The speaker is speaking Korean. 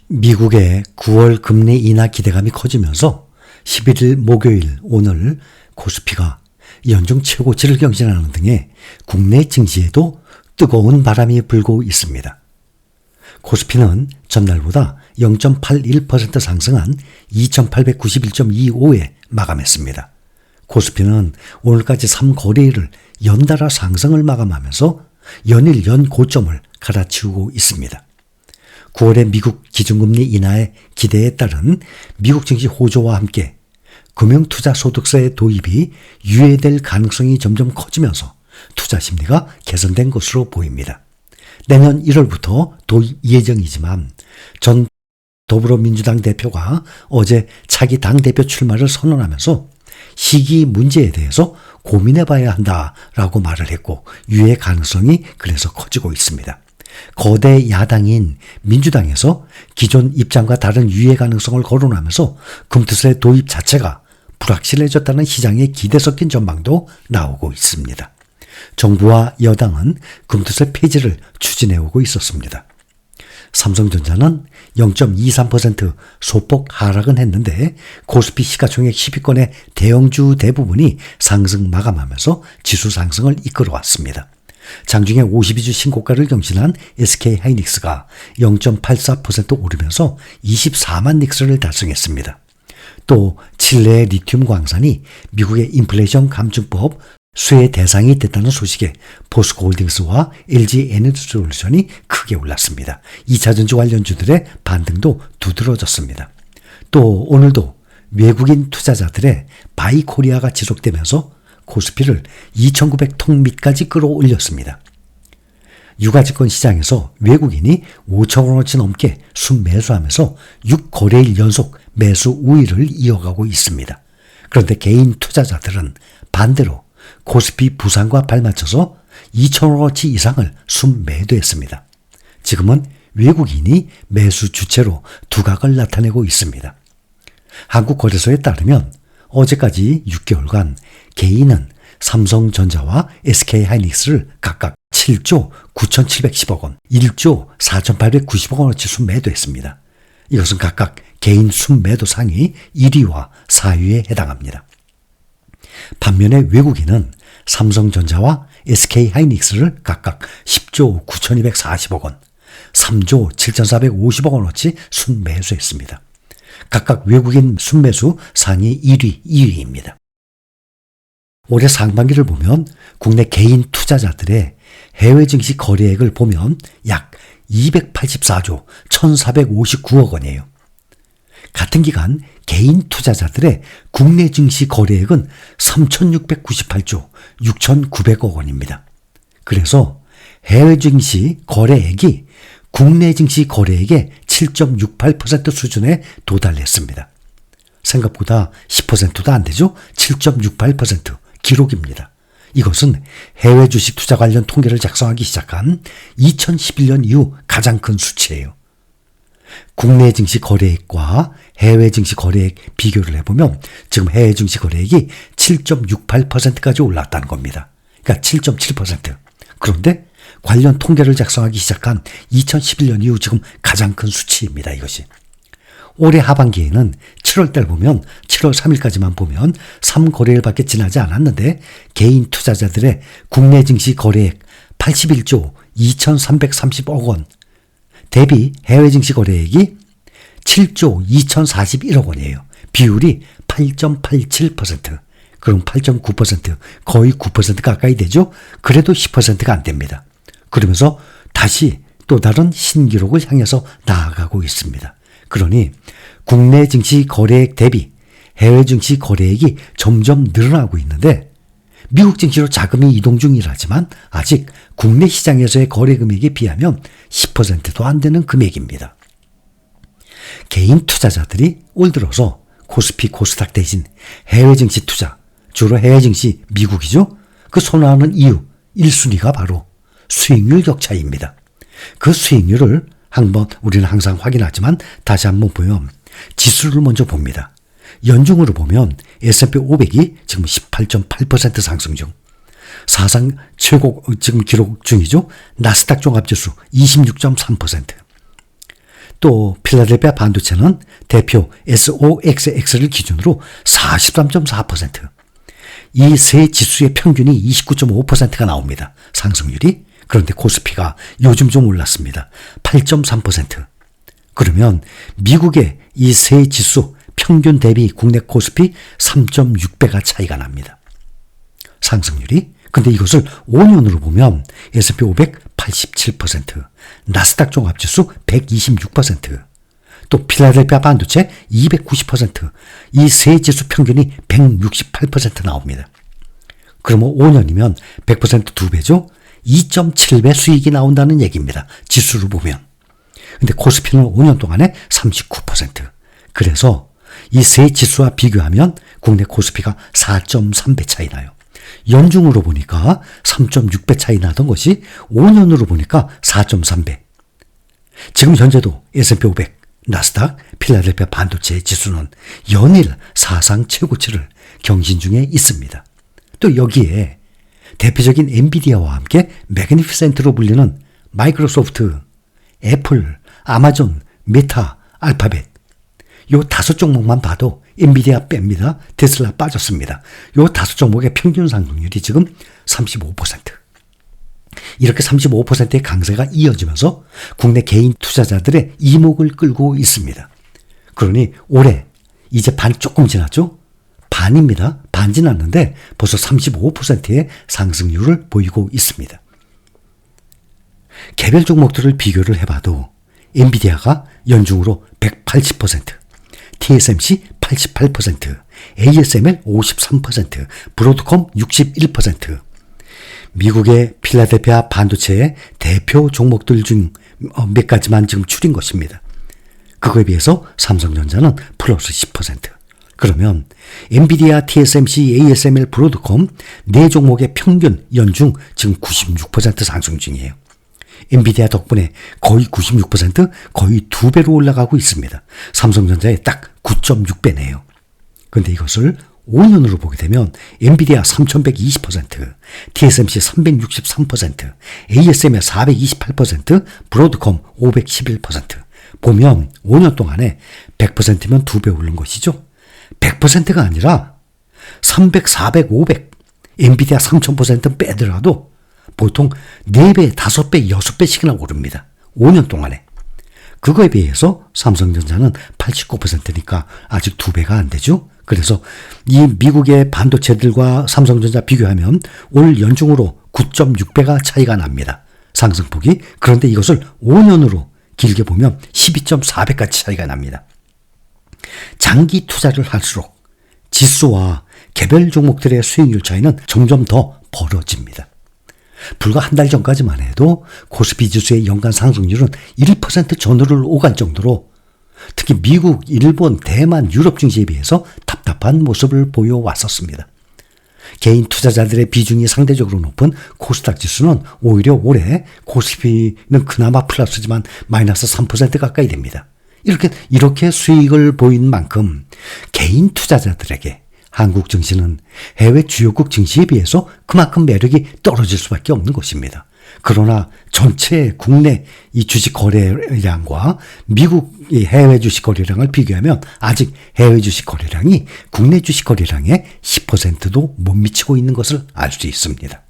미국의 9월 금리 인하 기대감이 커지면서 11일 목요일 오늘 코스피가 연중 최고치를 경신하는 등의 국내 증시에도 뜨거운 바람이 불고 있습니다. 코스피는 전날보다 0.81% 상승한 2891.25에 마감했습니다. 코스피는 오늘까지 3거래일을 연달아 상승을 마감하면서 연일 연고점을 갈아치우고 있습니다. 9월의 미국 기준금리 인하의 기대에 따른 미국 증시 호조와 함께 금융투자소득세의 도입이 유예될 가능성이 점점 커지면서 투자 심리가 개선된 것으로 보입니다. 내년 1월부터 도입 예정이지만 전 더불어민주당 대표가 어제 차기 당대표 출마를 선언하면서 시기 문제에 대해서 고민해봐야 한다라고 말을 했고 유예 가능성이 그래서 커지고 있습니다. 거대 야당인 민주당에서 기존 입장과 다른 유예 가능성을 거론하면서 금투세 도입 자체가 불확실해졌다는 시장의 기대 섞인 전망도 나오고 있습니다. 정부와 여당은 금투세 폐지를 추진해오고 있었습니다. 삼성전자는 0.23% 소폭 하락은 했는데 코스피 시가총액 10위권의 대형주 대부분이 상승 마감하면서 지수 상승을 이끌어왔습니다. 장중에 52주 신고가를 경신한 SK하이닉스가 0.84% 오르면서 24만 닉스를 달성했습니다. 또 칠레의 리튬 광산이 미국의 인플레이션 감축법 수혜 대상이 됐다는 소식에 포스코홀딩스와 LG에너지솔루션이 크게 올랐습니다. 2차전지 관련주들의 반등도 두드러졌습니다. 또 오늘도 외국인 투자자들의 바이코리아가 지속되면서 코스피를 2,900통 밑까지 끌어올렸습니다. 유가증권 시장에서 외국인이 5천 원어치 넘게 순매수하면서 6거래일 연속 매수 우위를 이어가고 있습니다. 그런데 개인 투자자들은 반대로 코스피 부상과 발맞춰서 2천 원어치 이상을 순매도했습니다. 지금은 외국인이 매수 주체로 두각을 나타내고 있습니다. 한국거래소에 따르면 어제까지 6개월간 개인은 삼성전자와 SK하이닉스를 각각 7조 9,710억 원, 1조 4,890억 원어치 순매도했습니다. 이것은 각각 개인 순매도 상위 1위와 4위에 해당합니다. 반면에 외국인은 삼성전자와 SK하이닉스를 각각 10조 9,240억 원, 3조 7,450억 원어치 순매수했습니다. 각각 외국인 순매수 상위 1위, 2위입니다. 올해 상반기를 보면 국내 개인 투자자들의 해외 증시 거래액을 보면 약 284조 1,459억 원이에요. 같은 기간 개인 투자자들의 국내 증시 거래액은 3,698조 6,900억 원입니다. 그래서 해외 증시 거래액이 국내 증시 거래액의 7.68% 수준에 도달했습니다. 생각보다 10%도 안 되죠? 7.68% 기록입니다. 이것은 해외 주식 투자 관련 통계를 작성하기 시작한 2011년 이후 가장 큰 수치예요. 국내 증시 거래액과 해외 증시 거래액 비교를 해보면 지금 해외 증시 거래액이 7.68%까지 올랐다는 겁니다. 그러니까 7.7%. 그런데 관련 통계를 작성하기 시작한 2011년 이후 지금 가장 큰 수치입니다. 이것이. 올해 하반기에는 7월달 보면 7월 3일까지만 보면 3거래일밖에 지나지 않았는데 개인 투자자들의 국내 증시 거래액 81조 2,330억 원 대비 해외 증시 거래액이 7조 2,041억 원이에요. 비율이 8.87%. 그럼 8.9% 거의 9% 가까이 되죠. 그래도 10%가 안 됩니다. 그러면서 다시 또 다른 신기록을 향해서 나아가고 있습니다. 그러니 국내 증시 거래액 대비 해외 증시 거래액이 점점 늘어나고 있는데 미국 증시로 자금이 이동 중이라지만 아직 국내 시장에서의 거래 금액에 비하면 10%도 안 되는 금액입니다. 개인 투자자들이 올 들어서 코스피, 코스닥 대신 해외 증시 투자, 주로 해외 증시 미국이죠. 그 선호하는 이유 1순위가 바로 수익률 격차입니다. 그 수익률을 한번 우리는 항상 확인하지만 다시 한번 보면 지수를 먼저 봅니다. 연중으로 보면 S&P 500이 지금 18.8% 상승 중. 사상 최고 지금 기록 중이죠. 나스닥 종합지수 26.3%. 또 필라델피아 반도체는 대표 SOXX를 기준으로 43.4%. 이 세 지수의 평균이 29.5%가 나옵니다. 상승률이. 그런데 코스피가 요즘 좀 올랐습니다. 8.3%. 그러면 미국의 이 세 지수 평균 대비 국내 코스피 3.6배가 차이가 납니다. 상승률이. 근데 이것을 5년으로 보면 S&P 500 87%, 나스닥 종합지수 126%, 또 필라델피아 반도체 290%, 이 세 지수 평균이 168% 나옵니다. 그러면 5년이면 100% 2배죠? 2.7배 수익이 나온다는 얘기입니다. 지수를 보면. 근데 코스피는 5년 동안에 39%. 그래서 이 세 지수와 비교하면 국내 코스피가 4.3배 차이 나요. 연중으로 보니까 3.6배 차이 나던 것이 5년으로 보니까 4.3배. 지금 현재도 S&P 500, 나스닥, 필라델피아 반도체 지수는 연일 사상 최고치를 경신 중에 있습니다. 또 여기에 대표적인 엔비디아와 함께 매그니피센트로 불리는 마이크로소프트, 애플, 아마존, 메타, 알파벳 요 5종목만 봐도 엔비디아 뺍니다. 테슬라 빠졌습니다. 요 5종목의 평균 상승률이 지금 35%. 이렇게 35%의 강세가 이어지면서 국내 개인 투자자들의 이목을 끌고 있습니다. 그러니 올해 이제 반 조금 지났죠? 반입니다. 반 지났는데 벌써 35%의 상승률을 보이고 있습니다. 개별 종목들을 비교를 해봐도 엔비디아가 연중으로 180%, TSMC 88%, ASML 53%, 브로드콤 61%, 미국의 필라델피아 반도체의 대표 종목들 중 몇 가지만 지금 추린 것입니다. 그거에 비해서 삼성전자는 플러스 10%. 그러면 엔비디아, TSMC, ASML, 브로드콤 네 종목의 평균 연중 지금 96% 상승 중이에요. 엔비디아 덕분에 거의 96%, 거의 2배로 올라가고 있습니다. 삼성전자의 딱 9.6배네요. 그런데 이것을 5년으로 보게 되면 엔비디아 3120%, TSMC 363%, ASML 428%, 브로드콤 511%. 보면 5년 동안에 100%면 2배 오른 것이죠. 100%가 아니라 300, 400, 500, 엔비디아 3000% 빼더라도 보통 4배, 5배, 6배씩이나 오릅니다. 5년 동안에. 그거에 비해서 삼성전자는 89%니까 아직 2배가 안 되죠. 그래서 이 미국의 반도체들과 삼성전자 비교하면 올 연중으로 9.6배가 차이가 납니다. 상승폭이. 그런데 이것을 5년으로 길게 보면 12.4배까지 차이가 납니다. 장기 투자를 할수록 지수와 개별 종목들의 수익률 차이는 점점 더 벌어집니다. 불과 한 달 전까지만 해도 코스피 지수의 연간 상승률은 1% 전후를 오갈 정도로 특히 미국, 일본, 대만, 유럽 증시에 비해서 답답한 모습을 보여왔었습니다. 개인 투자자들의 비중이 상대적으로 높은 코스닥 지수는 오히려 올해 코스피는 그나마 플러스지만 마이너스 3% 가까이 됩니다. 이렇게 수익을 보인 만큼 개인 투자자들에게 한국 증시는 해외 주요국 증시에 비해서 그만큼 매력이 떨어질 수밖에 없는 것입니다. 그러나 전체 국내 이 주식 거래량과 미국 이 해외 주식 거래량을 비교하면 아직 해외 주식 거래량이 국내 주식 거래량의 10%도 못 미치고 있는 것을 알 수 있습니다.